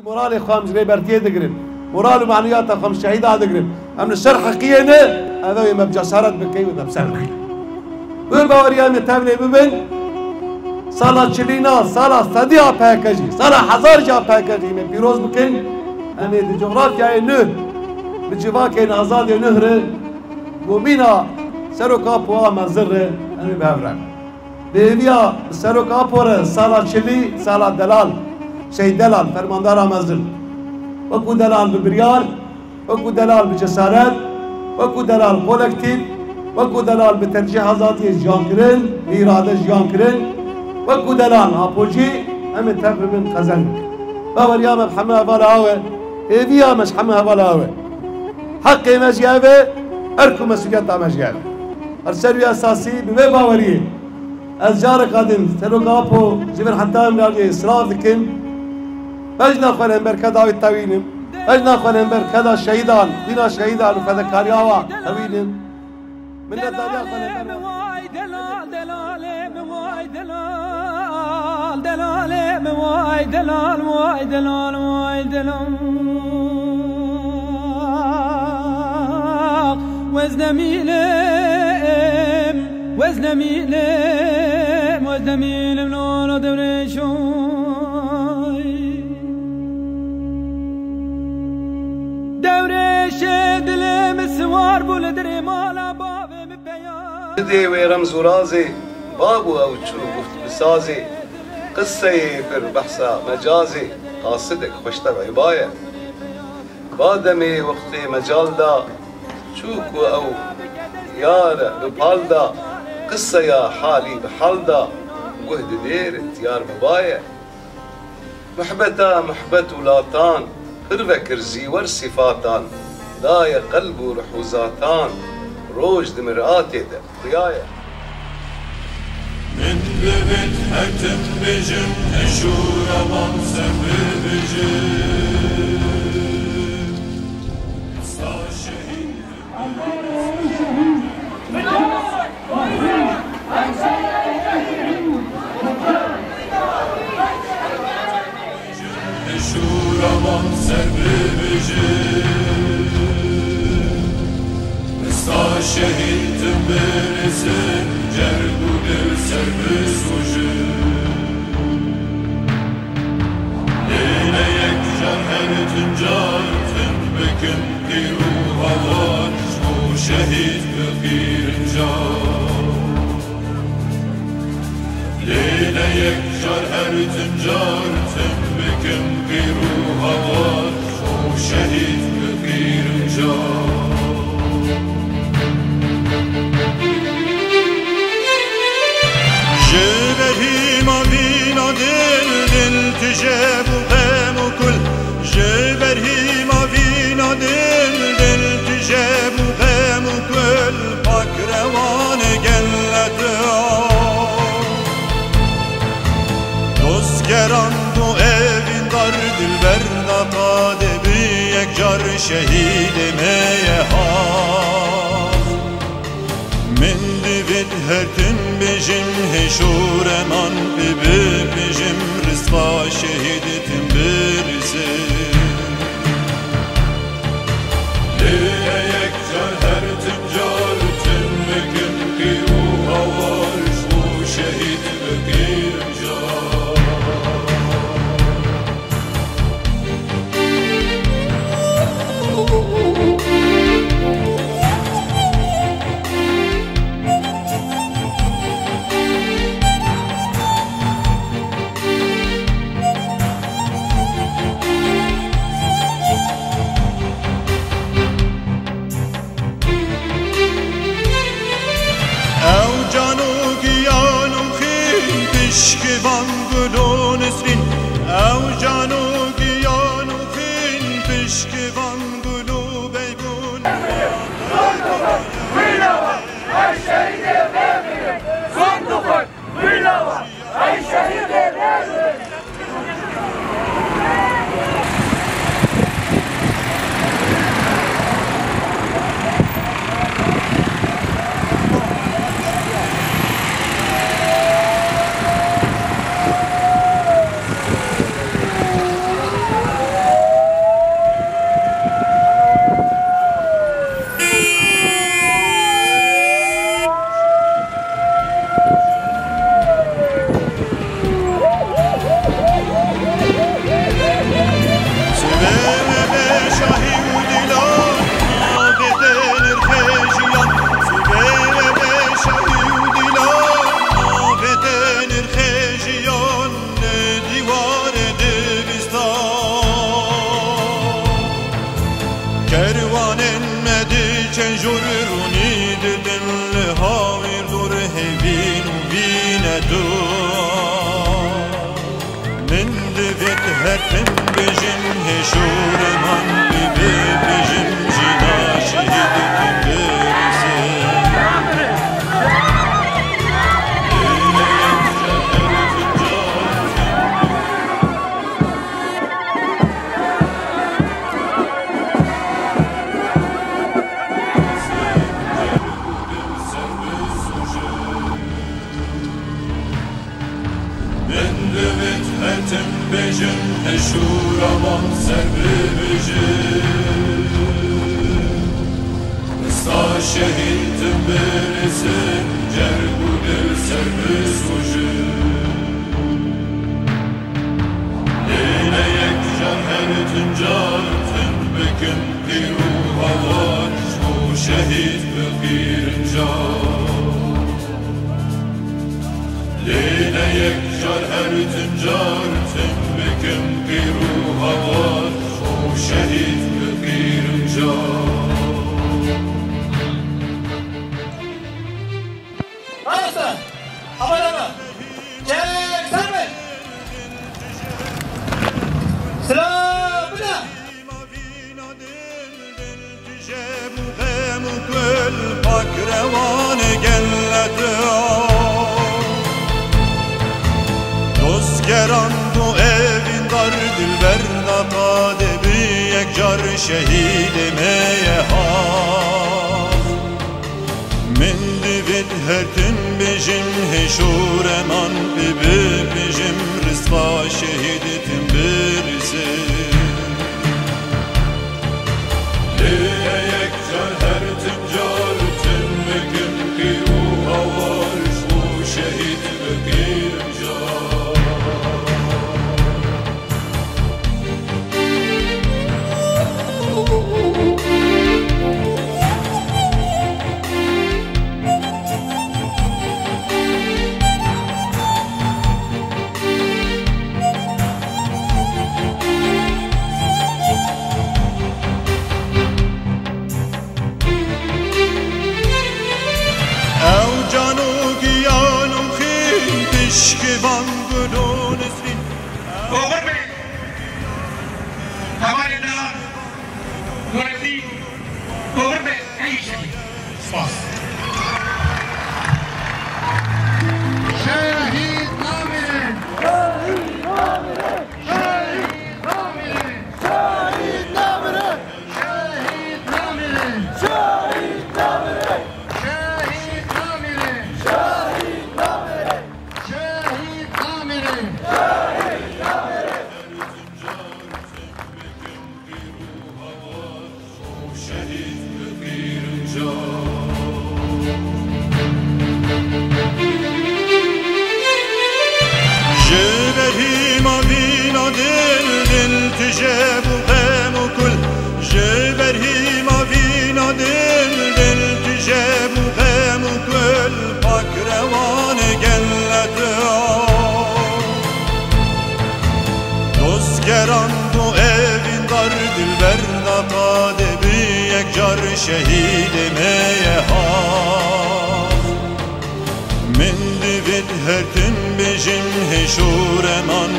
مورال خام جري برتيه دقرن مورال ومعنويات خام شهيدة دقرن أمن الشر حقيقة هذا ما بجسارة بكي وده بسرخي وباوريا متابلة ببن سالا چلینا سالا صدیا پاکجی سالا هزار جا پاکجی من پیروز بکن امی دی جغرافیای نه به جواکین آزاد نهر گومینا سرو کاپوا مزر امی بهورن بیویا سرو کاپور سالا چلی سالا دلال شهید دلال فرماندار مزر وکو دلال ببریار وکو دلال بجسارت وکو دلال کولکتیو وکو دلال بترجیح آزادی جان کرن اراده جان کرن وكو دلال هابوجي هم تفر من قزن باوريا محمد بالاوي ايفيا مش حمها بالاوي حقي مجيابه اركو مسؤوليات مجيابه ارسلوا اساسي بما باوريه الجار قادم سلو كابو جبر حتى من اسراف دكن بجنا خلن بركدا التوينم بجنا خلن بركدا شهيدان بنا شهيدان فذكارياوا توينم من الدنيا خلن دلال مواي دلال مواي دلال مواي دلال وزن ميلم وزن ميلم وزن ميلم لولو دورشوي دورش دلم سوار بولدري مالا بابي مبيان دي ويرمز ورازي بابو او تشلو قفت بسازي قصي في البحثة مجازي قاصدك خشتب عباية بادمي وقتي مجال دا شوكو او يار ببال دا قصة يا حالي بحال دا وهد ديرت يار بباية محبتا محبت ولاتان خرفك رزي ورصفاتان لا يا قلب ورحوزاتان روج دمرآتي دا رياية من ببت هتم بجم هشور من سفر بجم صار شهيد هشور من سفر بجم صار شهيد برسن جرد دل سر بسوژم لیله یک جهر تنجار تن بکن قیرو هوار شو شهید بخیر انجار لیله یک جهر تنجار تن بکن قیرو هوار شو شهید بخیر انجار جبرهیم وینا دل دل تجاب غم وكل جبرهیم وینا دل دل تجاب غم وكل فكروان جلت دوستگران تو evin dar dilber naqade büyük car şehid meyha من دبت هتم بجم هشور من ببجم رزقا شهيدتم برزم لیله یک جهر تنجار تن بکن قیرو هوار شو شهید بخیر انجار Pişkivan gülün isrin Ev canu giyanu fin Pişkivan gülü beybun Vilava, ay şehide vermiyor Sondukun, Vilava, ay şehide vermiyor شورمان سر ببجم استا شهیدم برسن جرگ و دل سر بسوجم لیله یک جان هر تنجار تن بکن پیرو هوار و شهید بغیر انجام لیله یک جان هر تنجار تن بکن پیرو هوار و شهید بغیر انجام Arasın! Aman! Çek serbe! Selamına! Pakrevan gelleti Dozgeran bu evin dar dilber naqade bir yekcar şehidimeye ha من دوید هرتن بجم هشورمان ببجم رزقا شهیدتن برزه لیله یک جان هر تنجار تن بکن پیرو هوارش و شهید بغیر انجام Pişkivan gülün isrin Oğur Bey, Havalidalar, Nurettin, Oğur Bey, ey şehit. Spas. Şehit namire! Şehit namire! Şehit namire! Şehit namire! Şehit namire! Şehit namire! Şehit namire! Şehit namire! Şehit namire! شهید بغیر انجام جبهیم آوینا دل دل تجب و غم و کل جبهیم آوینا دل دل تجب و غم و کل پاک روان گلت دزگران تو evin dar dilber naqade bir yekcar şehidimeye ha من دوید هرتن بجم هشورمان